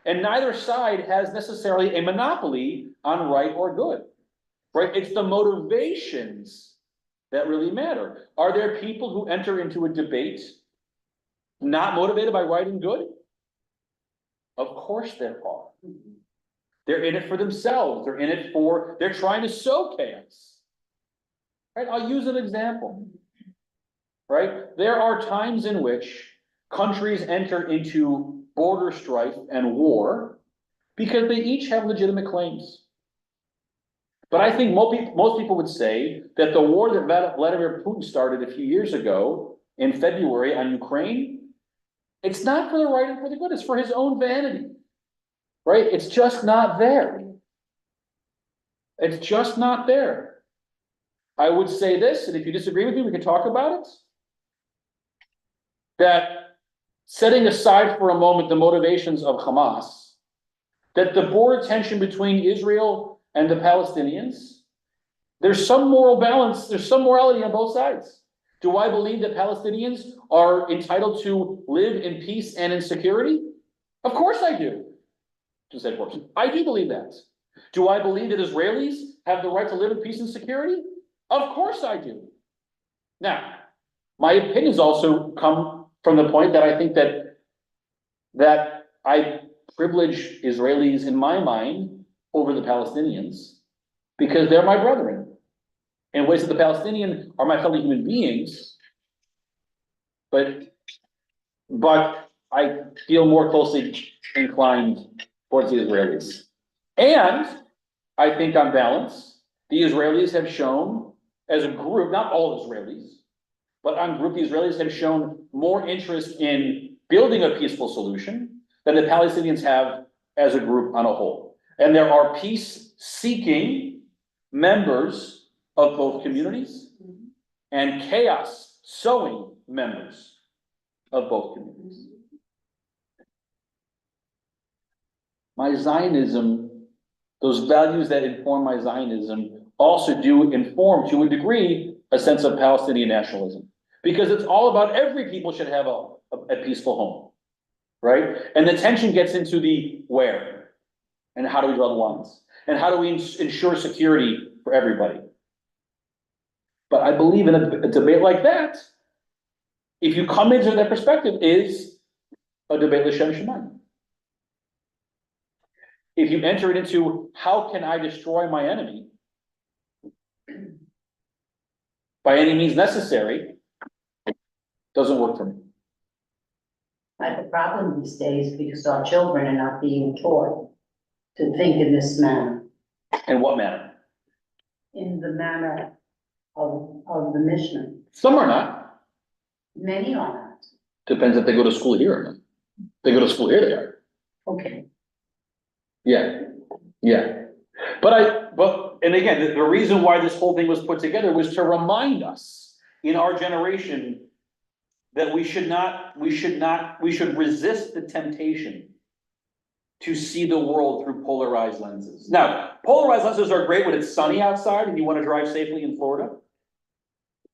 And neither side has necessarily a monopoly on right or good. Right? It's the motivations that really matter. Are there people who enter into a debate not motivated by right and good? Of course there are. They're in it for themselves. They're trying to sow chaos. Right? I'll use an example. Right? There are times in which countries enter into border strife and war because they each have legitimate claims. But I think most people would say that the war that Vladimir Putin started a few years ago in February on Ukraine, it's not for the right and for the good, it's for his own vanity. Right? It's just not there. It's just not there. I would say this, and if you disagree with me, we can talk about it. That setting aside for a moment the motivations of Hamas, that the border tension between Israel and the Palestinians, there's some moral balance, there's some morality on both sides. Do I believe that Palestinians are entitled to live in peace and in security? Of course I do. Just said, of course. I do believe that. Do I believe that Israelis have the right to live in peace and security? Of course I do. Now, my opinions also come from the point that I think that I privilege Israelis in my mind over the Palestinians because they're my brethren. In ways that the Palestinians are my fellow human beings, but I feel more closely inclined towards the Israelis. And I think on balance, the Israelis have shown as a group, not all Israelis, but on group, the Israelis have shown more interest in building a peaceful solution than the Palestinians have as a group on a whole. And there are peace-seeking members of both communities and chaos-sowing members of both communities. My Zionism, those values that inform my Zionism also do inform, to a degree, a sense of Palestinian nationalism. Because it's all about every people should have a peaceful home, right? And the tension gets into the where, and how do we draw the lines? And how do we ensure security for everybody? But I believe in a debate like that, if you come into that perspective, is a debate l'shem shamayim. If you enter it into how can I destroy my enemy by any means necessary, doesn't work for me. But the problem these days, because our children are not being taught to think in this manner, In what manner? in the manner of the Mishna. Some are not. Many are not. Depends if they go to school here or not. They go to school here, they are. Okay. Yeah, yeah. But and again, the reason why this whole thing was put together was to remind us in our generation that we should resist the temptation to see the world through polarized lenses. Now, polarized lenses are great when it's sunny outside and you want to drive safely in Florida.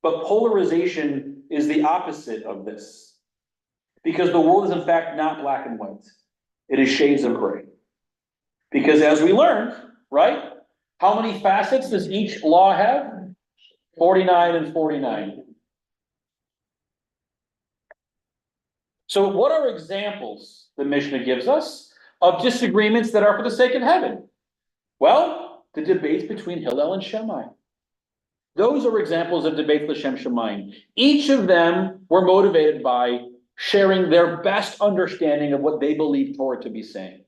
But polarization is the opposite of this. Because the world is in fact not black and white. It is shades of gray. Because as we learned, right? How many facets does each law have? 49 and 49. So what are examples the Mishnah gives us of disagreements that are for the sake of heaven? Well, the debates between Hillel and Shammai. Those are examples of debates l'shem shamayim. Each of them were motivated by sharing their best understanding of what they believed Torah to be saying.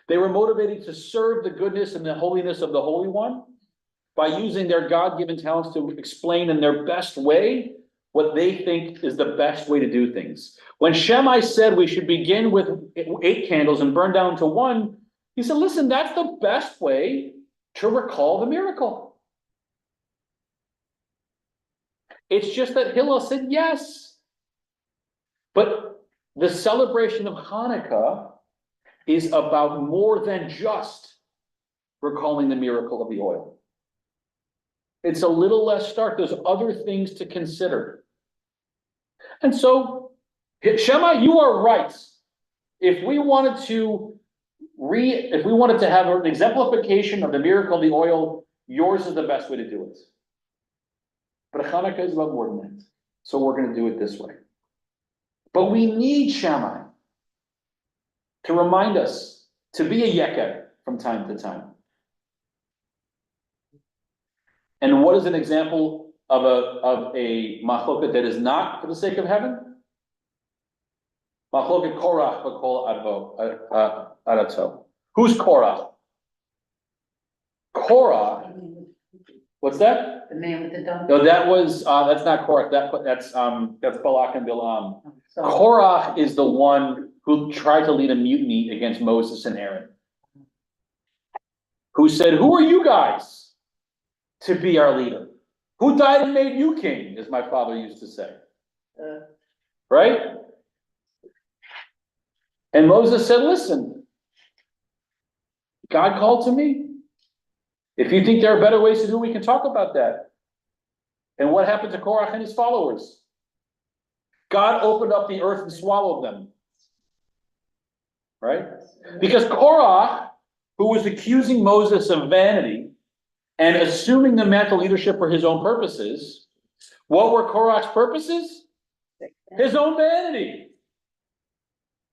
They were motivated to serve the goodness and the holiness of the Holy One by using their God-given talents to explain in their best way what they think is the best way to do things. When Shammai said we should begin with 8 candles and burn down to 1, he said, listen, that's the best way to recall the miracle. It's just that Hillel said yes. But the celebration of Hanukkah is about more than just recalling the miracle of the oil. It's a little less stark. There's other things to consider. And so, Shammai, you are right. If we wanted to have an exemplification of the miracle of the oil, yours is the best way to do it. But Hanukkah is about more than that. So we're going to do it this way. But we need Shammai to remind us to be a yeker from time to time. And what is an example of a machloket that is not for the sake of heaven? Mahloket Korach v'kol adato. Who's Korach? Korach, what's that? The man with the donkey. No, that's not Korach, that's Balak and Bilam. Korach is the one who tried to lead a mutiny against Moses and Aaron. Who said, who are you guys to be our leader? Who died and made you king, as my father used to say. Right? And Moses said, listen, God called to me. If you think there are better ways to do it, we can talk about that. And what happened to Korach and his followers? God opened up the earth and swallowed them. Right? Because Korach, who was accusing Moses of vanity and assuming the mantle leadership for his own purposes, what were Korach's purposes? His own vanity.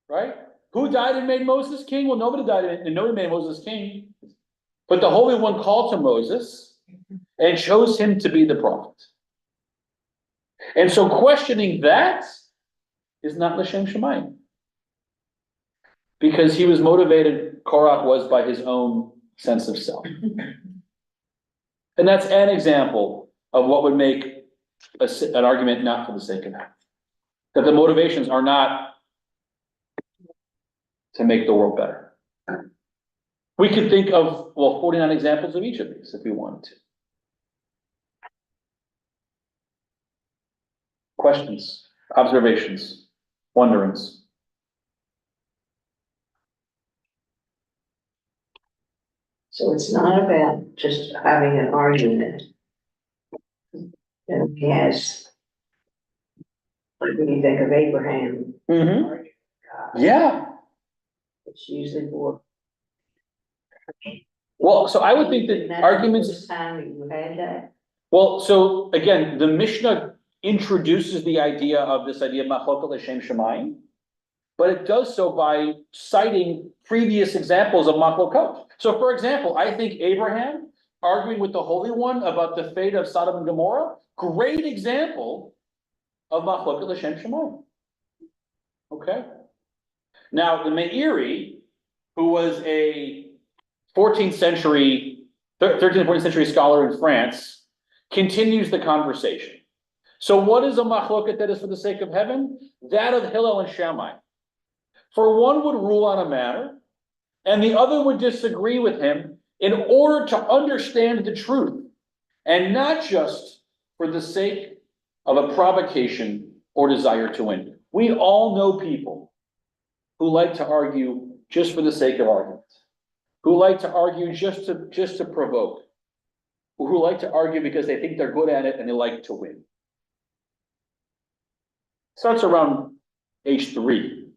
Right? Who died and made Moses king? Well, nobody died and nobody made Moses king. But the Holy One called to Moses and chose him to be the prophet. And so questioning that is not l'shem shamayim. Because he was motivated, Korach was, by his own sense of self. And that's an example of what would make an argument not for the sake of that. That the motivations are not to make the world better. We could think of, 49 examples of each of these if we wanted to. Questions, observations, wonderings. So it's not about just having an argument. And he has, like when you think of Abraham. Yeah. It's usually for. Well, so I would think that arguments. This time you had that. Well, so again, the Mishna introduces the idea of Mahloket l'shem shamayim, but it does so by citing previous examples of Mahlokot. So for example, I think Abraham arguing with the Holy One about the fate of Sodom and Gomorrah, great example of Mahloket l'shem shamayim. Okay. Now the Meiri, who was a 13th and 14th century scholar in France, continues the conversation. So what is a machloket that is for the sake of heaven? That of Hillel and Shammai. For one would rule on a matter, and the other would disagree with him in order to understand the truth, and not just for the sake of a provocation or desire to win. We all know people who like to argue just for the sake of argument, who like to argue just to provoke, who like to argue because they think they're good at it and they like to win. Starts around age 3.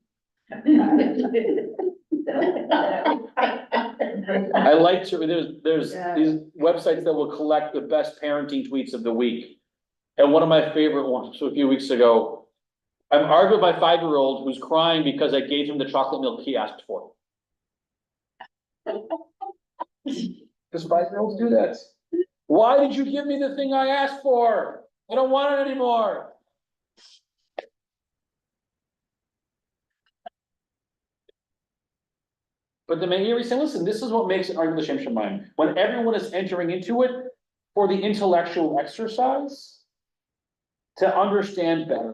I like to, there's these websites that will collect the best parenting tweets of the week. And one of my favorite ones, so a few weeks ago, I'm arguing with my 5-year-old who's crying because I gave him the chocolate milk he asked for. Because 5-year-olds do that. Why did you give me the thing I asked for? I don't want it anymore. But the Meiri is saying, listen, this is what makes an argument l'shem shamayim. When everyone is entering into it for the intellectual exercise, to understand better,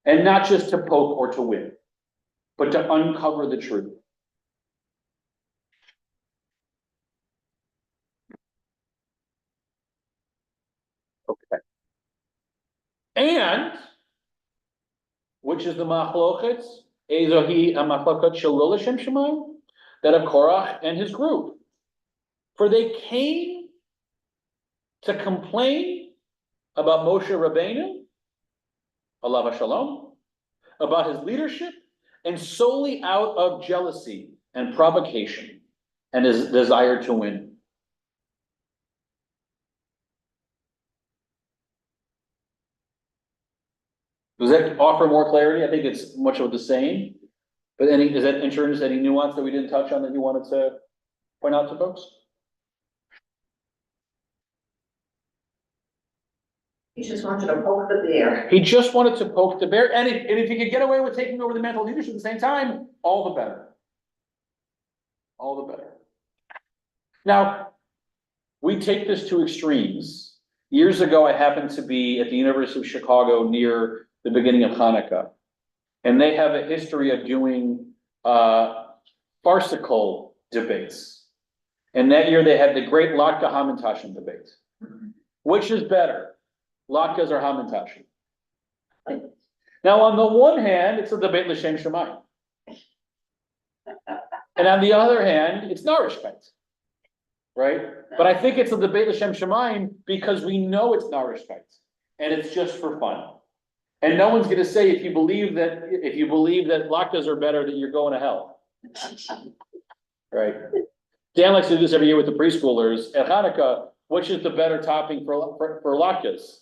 and not just to poke or to win, but to uncover the truth. Okay. And, which is the machloket, ezohi amachloket shelo l'shem shamayim, that of Korach and his group. For they came to complain about Moshe Rabbeinu, alav hashalom, about his leadership, and solely out of jealousy and provocation and his desire to win. Does that offer more clarity? I think it's much of the same. But is that insurance, any nuance that we didn't touch on that you wanted to Point out to folks? He just wanted to poke the bear. He just wanted to poke the bear, and if he could get away with taking over the mantle of leadership at the same time, all the better. All the better. Now, we take this to extremes. Years ago, I happened to be at the University of Chicago near the beginning of Hanukkah. And they have a history of doing farcical debates. And that year they had the great Latka Hamantashen debate. Which is better, Latkas or Hamantashen? Now, on the one hand, it's a debate l'shem shamayim. And on the other hand, it's nourishment. Right? But I think it's a debate l'shem shamayim because we know it's nourishment. And it's just for fun. And no one's gonna say if you believe that Latkas are better, that you're going to hell. Right? Dan likes to do this every year with the preschoolers. At Hanukkah, which is the better topping for latkes?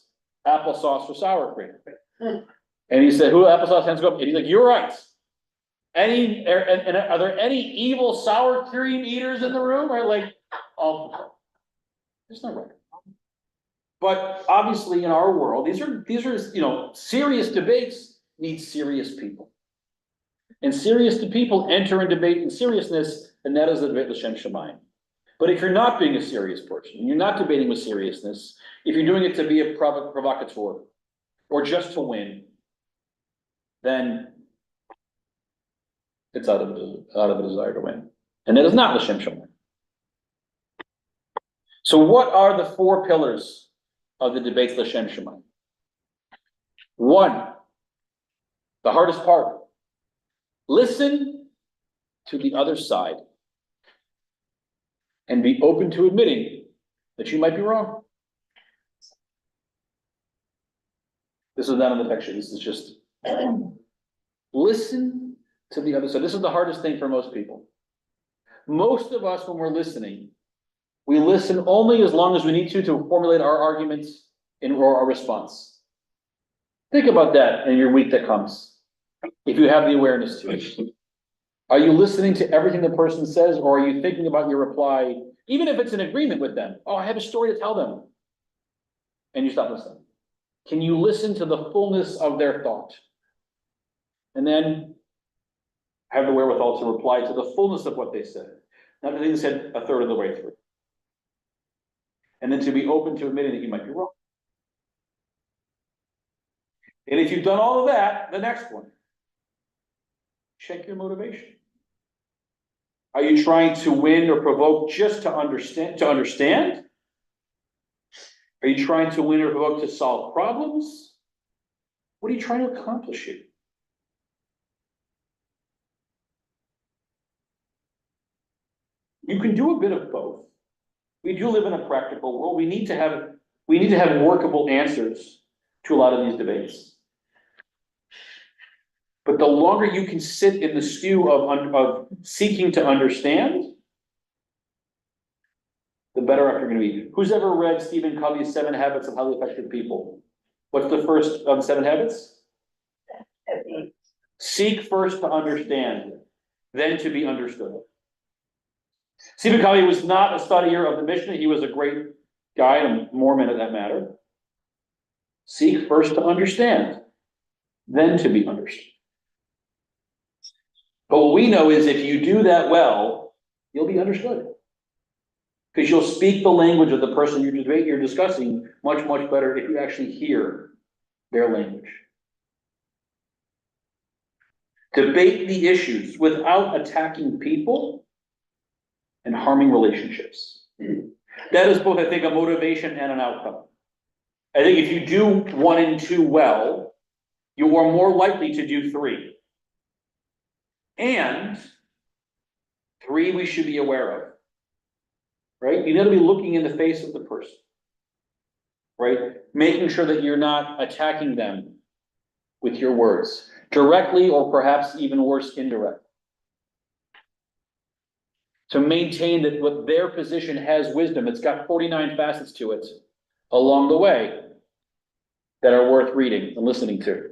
Applesauce or sour cream? And he said, who applesauce hands go up? And he's like, you're right. And are there any evil sour cream eaters in the room? Or like, oh, there's no record. But obviously in our world, these are, serious debates need serious people. And serious people enter in debate in seriousness, and that is the debate l'shem shamayim. But if you're not being a serious person, you're not debating with seriousness, if you're doing it to be a provocateur, or just to win, then it's out of the desire to win. And that is not l'shem shamayim. So what are the 4 pillars of the debates l'shem shamayim? 1, the hardest part, listen to the other side and be open to admitting that you might be wrong. This is not in the picture. This is just listen to the other side. This is the hardest thing for most people. Most of us, when we're listening, we listen only as long as we need to formulate our arguments or our response. Think about that in your week that comes, if you have the awareness to it. Are you listening to everything the person says, or are you thinking about your reply, even if it's an agreement with them? Oh, I have a story to tell them. And you stop listening. Can you listen to the fullness of their thought? And then have the wherewithal to reply to the fullness of what they said. Not that they said a third of the way through. And then to be open to admitting that you might be wrong. And if you've done all of that, the next one, check your motivation. Are you trying to win or provoke just to understand? Are you trying to win or provoke to solve problems? What are you trying to accomplish here? You can do a bit of both. We do live in a practical world. We need to have workable answers to a lot of these debates. But the longer you can sit in the stew of seeking to understand, the better off you're going to be. Who's ever read Stephen Covey's 7 Habits of Highly Effective People? What's the first of 7 habits? Seek first to understand, then to be understood. Stephen Covey was not a studier of the Mishna. He was a great guy, and a Mormon at that matter. Seek first to understand, then to be understood. But what we know is if you do that well, you'll be understood. Because you'll speak the language of the person you're discussing much, much better if you actually hear their language. Debate the issues without attacking people and harming relationships. That is both, I think, a motivation and an outcome. I think if you do 1 and 2 well, you are more likely to do 3. And 3 we should be aware of, right? You need to be looking in the face of the person, right? Making sure that you're not attacking them with your words, directly or perhaps even worse, indirectly. To maintain that what their position has wisdom, it's got 49 facets to it along the way that are worth reading and listening to.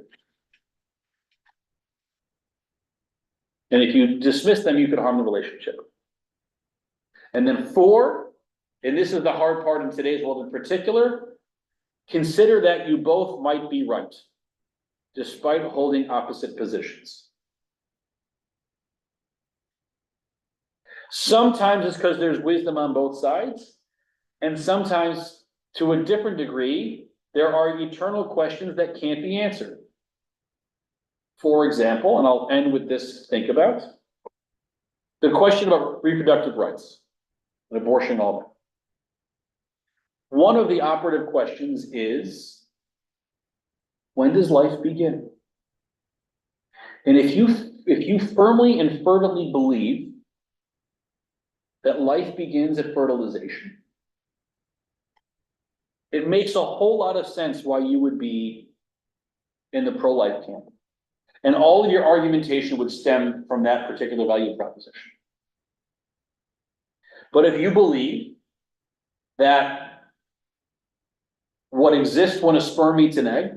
And if you dismiss them, you could harm the relationship. And then 4, and this is the hard part in today's world in particular, consider that you both might be right, despite holding opposite positions. Sometimes it's because there's wisdom on both sides, and sometimes, to a different degree, there are eternal questions that can't be answered. For example, and I'll end with this, think about the question about reproductive rights, and abortion, and all that. One of the operative questions is, when does life begin? And if you firmly and fervently believe that life begins at fertilization, it makes a whole lot of sense why you would be in the pro-life camp. And all of your argumentation would stem from that particular value proposition. But if you believe that what exists when a sperm meets an egg,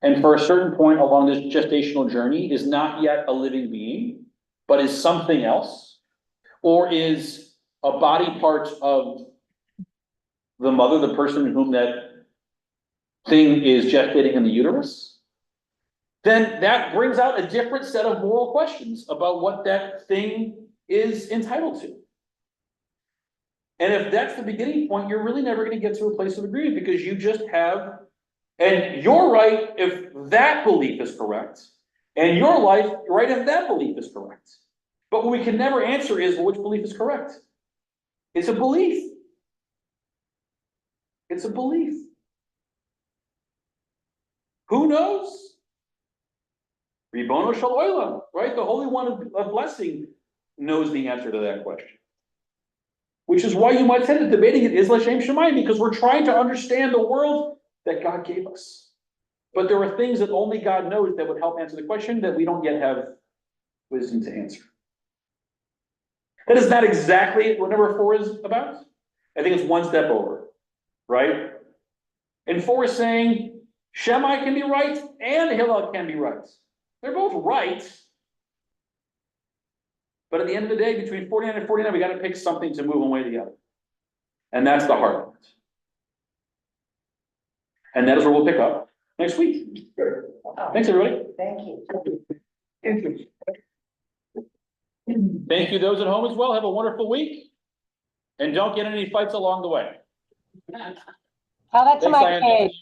and for a certain point along this gestational journey is not yet a living being, but is something else, or is a body part of the mother, the person in whom that thing is gestating in the uterus, then that brings out a different set of moral questions about what that thing is entitled to. And if that's the beginning point, you're really never going to get to a place of agreement, because you just have, and you're right if that belief is correct, and your life right if that belief is correct. But what we can never answer is, well, which belief is correct? It's a belief. It's a belief. Who knows? Ribono shel olam, right? The Holy One of blessing knows the answer to that question. Which is why you might say that debating it is l'shem shamayim, because we're trying to understand the world that God gave us. But there are things that only God knows that would help answer the question that we don't yet have wisdom to answer. That is not exactly what number 4 is about. I think it's one step over, right? And 4 is saying Shammai can be right and Hillel can be right. They're both right. But at the end of the day, between 49 and 49, we got to pick something to move one way or the other. And that's the hard part. And that is where we'll pick up next week. Thanks, everybody. Thank you. Thank you. Thank you, those at home as well. Have a wonderful week. And don't get in any fights along the way. Tell that to Thanks, my Diane. kids.